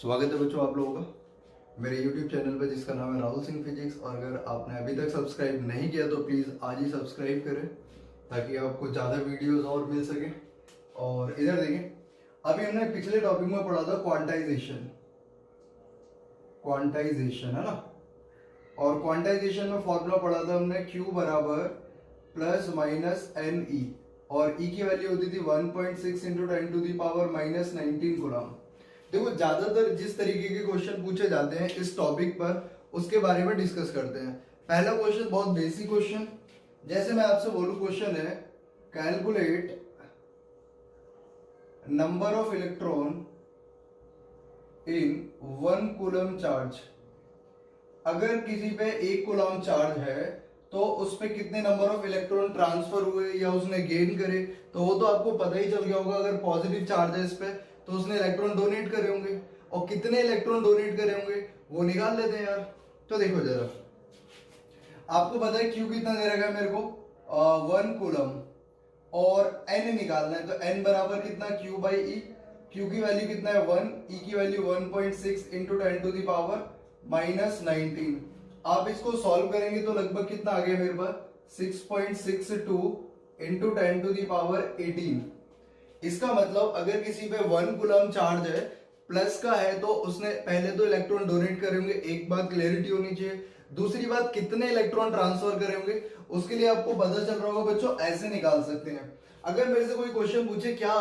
स्वागत है बच्चों आप लोगों का मेरे YouTube चैनल पर जिसका नाम है राहुल सिंह फिजिक्स। और अगर आपने अभी तक सब्सक्राइब नहीं किया तो प्लीज़ आज ही सब्सक्राइब करें ताकि आपको ज़्यादा वीडियोस और मिल सके। और इधर देखें, अभी हमने पिछले टॉपिक में पढ़ा था क्वांटाइजेशन है ना। और क्वांटाइजेशन में फॉर्मूला पढ़ा था हमने Q बराबर प्लस माइनस एन ई, और ई की वैल्यू होती थी 1.6 इंटू 10⁻⁻19 कूलम। देखो, ज्यादातर जिस तरीके के क्वेश्चन पूछे जाते हैं इस टॉपिक पर उसके बारे में डिस्कस करते हैं। पहला क्वेश्चन बहुत बेसिक क्वेश्चन, जैसे मैं आपसे बोलूं, क्वेश्चन है calculate number of electron in 1 coulomb charge. अगर किसी पे 1 कूलम चार्ज है तो उस पे कितने नंबर ऑफ इलेक्ट्रॉन ट्रांसफर हुए या उसने गेन करे, तो वो तो आपको पता ही चल गया होगा। अगर पॉजिटिव चार्ज है इस पे तो उसने इलेक्ट्रॉन डोनेट करे होंगे, और कितने इलेक्ट्रॉन डोनेट करे होंगे वो निकाल लेते हैं यार। तो देखो जरा, आपको पता है क्यू कितना दे रखा है मेरे को 1 कूलम, और एन निकालना है। तो एन बराबर कितना, क्यू बाई ई। क्यू की वैल्यू कितना है 1, ई की वैल्यू 1.6 इंटू 10⁻⁻19। आप इसको सॉल्व करेंगे तो लगभग कितना आ गया मेरे पास 6.62 इंटू 10⁻18। इसका मतलब अगर किसी पे 1 कूलम चार्ज है, प्लस का है, तो उसने पहले तो इलेक्ट्रॉन डोनेट करे होंगे, एक बात क्लैरिटी होनी चाहिए। दूसरी बात, कितने इलेक्ट्रॉन ट्रांसफर करे होंगे उसके लिए आपको पता चल रहा होगा बच्चों, ऐसे निकाल सकते हैं। अगर मेरे से कोई क्वेश्चन पूछे क्या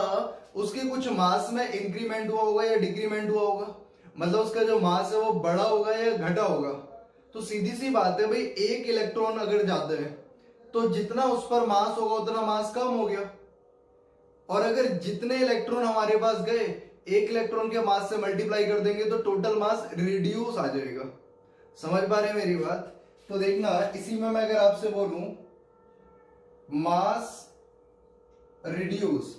उसके कुछ मास में इंक्रीमेंट हुआ होगा या डिक्रीमेंट हुआ होगा, मतलब उसका जो मास है वो बढ़ा होगा या घटा होगा, तो सीधी सी बात है भाई, एक इलेक्ट्रॉन अगर जाते हैं तो जितना उस पर मास होगा उतना मास कम हो गया। और अगर जितने इलेक्ट्रॉन हमारे पास गए, एक इलेक्ट्रॉन के मास से मल्टीप्लाई कर देंगे तो टोटल मास रिड्यूस आ जाएगा। समझ पा रहे हैं मेरी बात? तो देखना, इसी में मैं अगर आपसे बोलूं मास रिड्यूस,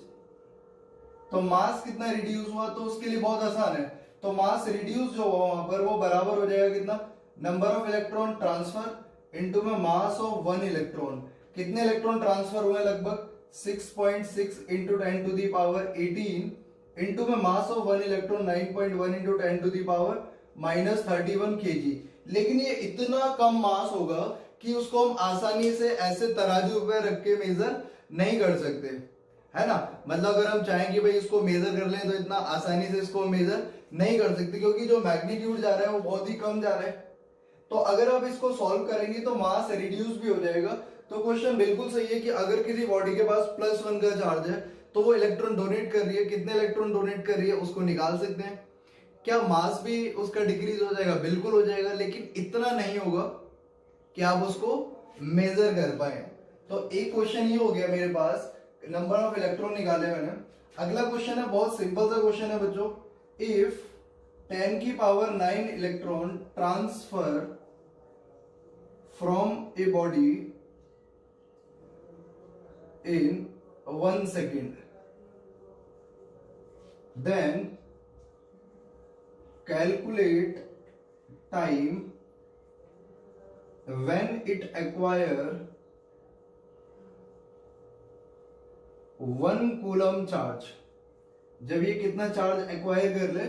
तो मास कितना रिड्यूस हुआ, तो उसके लिए बहुत आसान है। तो मास रिड्यूस जो हुआ वहां पर वो बराबर हो जाएगा कितना, number of electron transfer into में मास ऑफ 1 इलेक्ट्रॉन। कितने इलेक्ट्रॉन ट्रांसफर हुए, लगभग 6.6 इंटू 10⁻18 इंटू में mass of 1 electron 9.1 into 10⁻31 kg। लेकिन ये इतना कम मास होगा कि उसको हम आसानी से ऐसे तराजू पे रख के मेजर नहीं कर सकते, है ना। मतलब अगर हम चाहें कि भाई इसको मेजर कर लें तो इतना आसानी से इसको मेजर नहीं कर सकते, क्योंकि जो मैग्नीट्यूड जा रहा है वो बहुत ही कम जा रहा है। तो अगर आप इसको सॉल्व करेंगे तो मास रिड्यूस भी हो जाएगा। तो क्वेश्चन बिल्कुल सही है कि अगर किसी बॉडी के पास +1 का चार्ज है तो वो इलेक्ट्रॉन डोनेट कर रही है, कितने इलेक्ट्रॉन डोनेट कर रही है उसको निकाल सकते हैं। क्या मास भी उसका डिक्रीज हो जाएगा? बिल्कुल हो जाएगा, लेकिन इतना नहीं होगा कि आप उसको मेजर कर पाए। तो एक क्वेश्चन ये हो गया मेरे पास, नंबर ऑफ इलेक्ट्रॉन निकाले मैंने। अगला क्वेश्चन है, बहुत सिंपल सा क्वेश्चन है बच्चों। If 10⁹ electron transfer from a body in 1 second, then calculate time when it acquire 1 coulomb charge. जब ये कितना चार्ज एक्वायर कर ले,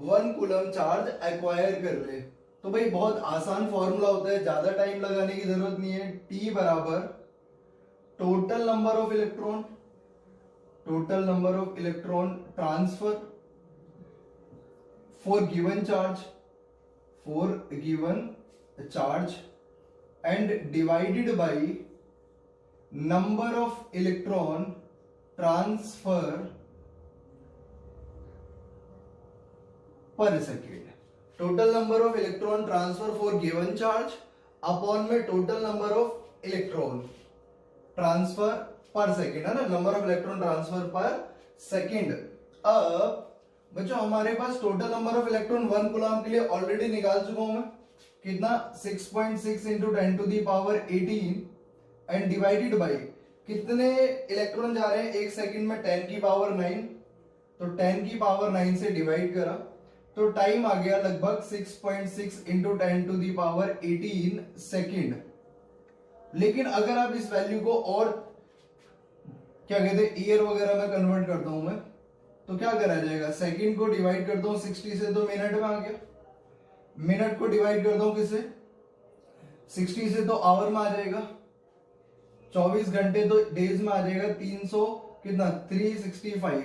1 कूलम चार्ज एक्वायर कर ले। तो भाई बहुत आसान फॉर्मूला होता है, ज्यादा टाइम लगाने की जरूरत नहीं है। T बराबर total number of electron transfer for given charge and divided by number of electron transfer per second. Total number of electron transfer for given charge upon में total number of electron transfer per second, है ना, number of electron transfer per second. अब बच्चों हमारे पास total number of electron 1 coulomb के लिए already निकाल चुका हूं मैं, कितना 6.6 इंटू 10⁻18 एंड डिवाइडेड बाई कितने इलेक्ट्रॉन जा रहे हैं एक सेकेंड में, 10⁹9। तो 10⁹9 से डिवाइड करा तो टाइम आ गया लगभग 6.6 इंटू 10⁻18 सेकेंड। लेकिन अगर आप इस वैल्यू को और क्या कहते हैं ईयर वगैरह में कन्वर्ट करता हूं मैं, तो क्या करा जाएगा, सेकंड को डिवाइड करता हूं 60 से तो मिनट में आ गया, मिनट को डिवाइड करता हूं किससे 60 से तो आवर में आ जाएगा, 24 घंटे तो डेज में आ जाएगा, 300 कितना 365।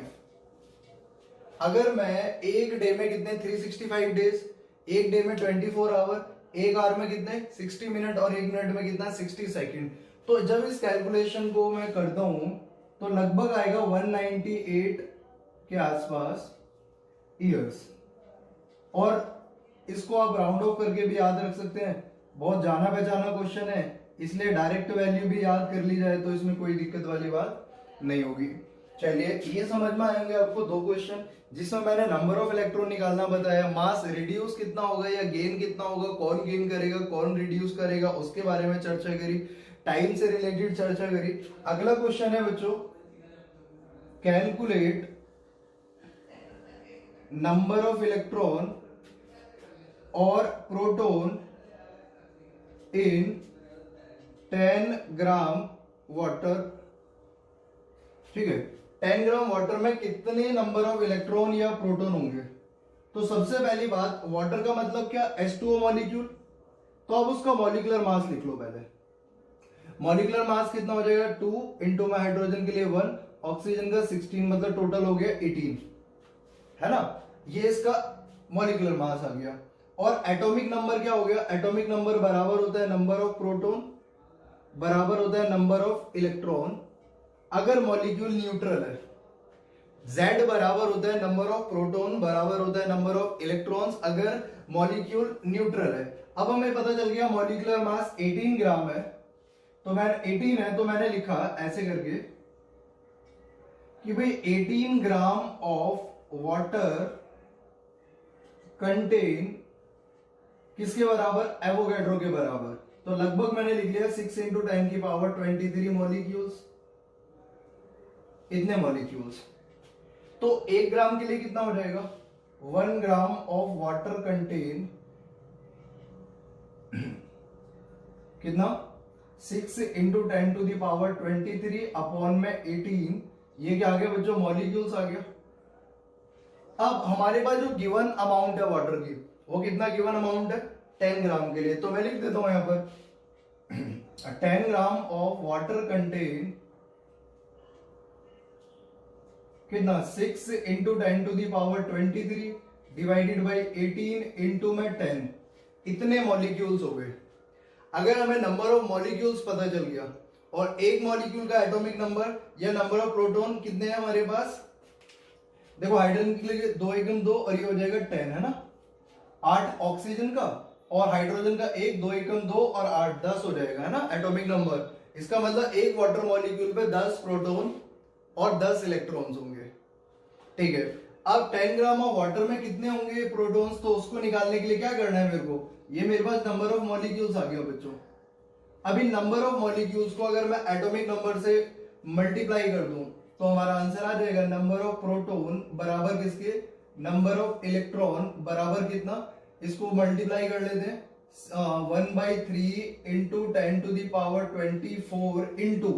अगर मैं एक डे में कितने 365 डेज, एक डे में 24 आवर, एक आवर में कितने 60 मिनट और एक मिनट में कितना 60 सेकंड। तो जब इस कैलकुलेशन को मैं करता हूं तो लगभग आएगा 198 के आसपास ईयर्स। और इसको आप राउंड ऑफ करके भी याद रख सकते हैं, बहुत जाना पहचाना क्वेश्चन है, इसलिए डायरेक्ट वैल्यू भी याद कर ली जाए तो इसमें कोई दिक्कत वाली बात नहीं होगी। चलिए ये समझ में आएंगे आपको दो क्वेश्चन जिसमें मैंने नंबर ऑफ इलेक्ट्रॉन निकालना बताया, मास रिड्यूस कितना होगा या गेन कितना होगा, कौन गेन करेगा कौन रिड्यूस करेगा उसके बारे में चर्चा करी, टाइम से रिलेटेड चर्चा करी। अगला क्वेश्चन है बच्चों, कैलकुलेट नंबर ऑफ इलेक्ट्रॉन और प्रोटॉन इन 10 ग्राम वाटर। ठीक है, 10 ग्राम वाटर में कितने नंबर ऑफ इलेक्ट्रॉन या प्रोटॉन होंगे। तो सबसे पहली बात, वाटर का मतलब क्या, H2O मॉलिक्यूल, तो अब उसका मॉलिक्यूलर मास लिख लो पहले। मॉलिक्यूलर मास कितना हो जाएगा 2 इंटू में हाइड्रोजन के लिए 1, ऑक्सीजन का 16, मतलब टोटल हो गया 18, है ना। ये इसका मॉलिक्यूलर मास आ गया। और एटॉमिक नंबर क्या हो गया, एटॉमिक नंबर बराबर होता है नंबर ऑफ प्रोटॉन बराबर होता है नंबर ऑफ इलेक्ट्रॉन अगर मॉलिक्यूल न्यूट्रल है। Z बराबर होता है नंबर ऑफ प्रोटॉन बराबर होता है नंबर ऑफ इलेक्ट्रॉन्स अगर मॉलिक्यूल न्यूट्रल है। अब हमें पता चल गया मॉलिक्यूलर मास 18 ग्राम है, तो मैं 18 है तो मैंने लिखा ऐसे करके कि भाई 18 ग्राम ऑफ वाटर कंटेन किसके बराबर, एवोगैड्रो के बराबर। तो लगभग मैंने लिख लिया 6 इंटू 10 की पावर 23 मॉलिक्यूल्स, इतने मॉलिक्यूल्स। तो 1 ग्राम के लिए कितना हो जाएगा, 1 ग्राम ऑफ वाटर कंटेन कितना 6 into 10 to the power 23 upon में 18, ये क्या आ गया बच्चों, मॉलिक्यूल्स आ गया। अब हमारे पास जो गिवन अमाउंट है वाटर की, वो कितना गिवन अमाउंट है 10 ग्राम के लिए, तो मैं लिख देता हूं यहां पर 10 ग्राम ऑफ वाटर कंटेन कितना 6 into 10 to the power 23 divided by 18 into में 10, इतने मॉलिक्यूल्स हो गए। अगर हमें नंबर ऑफ मॉलिक्यूल्स पता चल गया और एक मॉलिक्यूल का एटॉमिक नंबर या नंबर ऑफ प्रोटॉन कितने हैं हमारे पास, देखो हाइड्रोजन के लिए 2 एकम 2 और ये हो जाएगा 10 है ना, 8 ऑक्सीजन का और हाइड्रोजन का 1 2 एकम 2 और 8 10 हो जाएगा है ना एटॉमिक नंबर। इसका मतलब एक वाटर मॉलिक्यूल पे 10 प्रोटॉन और 10 इलेक्ट्रॉन्स होंगे। ठीक है, अब 10 ग्राम ऑफ वाटर में कितने होंगे प्रोटॉन्स, तो उसको निकालने के लिए क्या करना है मेरे को, ये मेरे पास नंबर ऑफ मॉलिक्यूल्स आ गया बच्चों। अभी नंबर ऑफ मॉलिक्यूल्स को अगर मैं एटॉमिक नंबर से मल्टीप्लाई कर दूं तो हमारा आंसर आ जाएगा नंबर ऑफ प्रोटॉन बराबर किसके, नंबर ऑफ इलेक्ट्रॉन बराबर कितना, इसको मल्टीप्लाई कर लेते हैं 1/3 into 10 to the power 24 into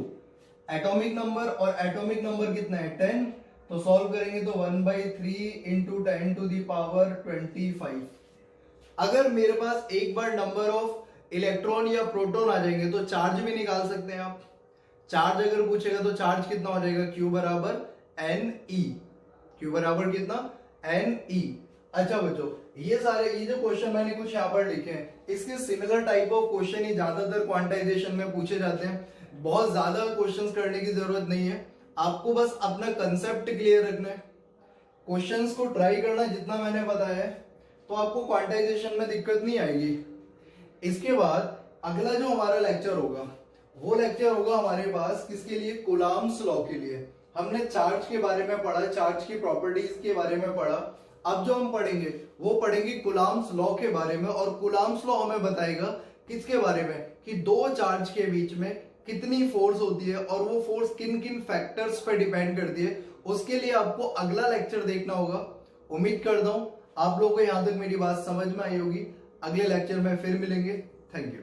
atomic number, और एटॉमिक नंबर कितना है 10, तो सॉल्व करेंगे तो 1/3 इंटू 10 टू द पावर 25। अगर मेरे पास एक बार नंबर ऑफ इलेक्ट्रॉन या प्रोटॉन आ जाएंगे तो चार्ज भी निकाल सकते हैं आप। चार्ज अगर पूछेगा तो चार्ज कितना हो जाएगा, Q बराबर Ne, Q बराबर कितना Ne। अच्छा बच्चों, ये जो क्वेश्चन मैंने कुछ यहाँ पर लिखे हैं, इसके सिमिलर टाइप ऑफ क्वेश्चन ही ज्यादातर क्वांटाइजेशन में पूछे जाते हैं। बहुत ज्यादा क्वेश्चंस करने की जरूरत नहीं है, आपको बस अपना कंसेप्ट क्लियर रखना है, क्वेश्चंस को ट्राई करना जितना मैंने बताया है, तो आपको क्वांटाइजेशन में दिक्कत नहीं आएगी। इसके बाद अगला जो हमारा लेक्चर होगा वो लेक्चर होगा हमारे पास किसके लिए, कूलम्ब्स लॉ के लिए। हमने चार्ज के बारे में पढ़ा, चार्ज की प्रॉपर्टीज के बारे में पढ़ा, अब जो हम पढ़ेंगे वो पढ़ेंगे कूलम्ब्स लॉ के बारे में। और कूलम्ब्स लॉ हमें बताएगा किसके बारे में, कि दो चार्ज के बीच में कितनी फोर्स होती है और वो फोर्स किन किन फैक्टर्स पर डिपेंड करती है। उसके लिए आपको अगला लेक्चर देखना होगा। उम्मीद करता हूं आप लोगों को यहां तक मेरी बात समझ में आई होगी। अगले लेक्चर में फिर मिलेंगे। Thank you.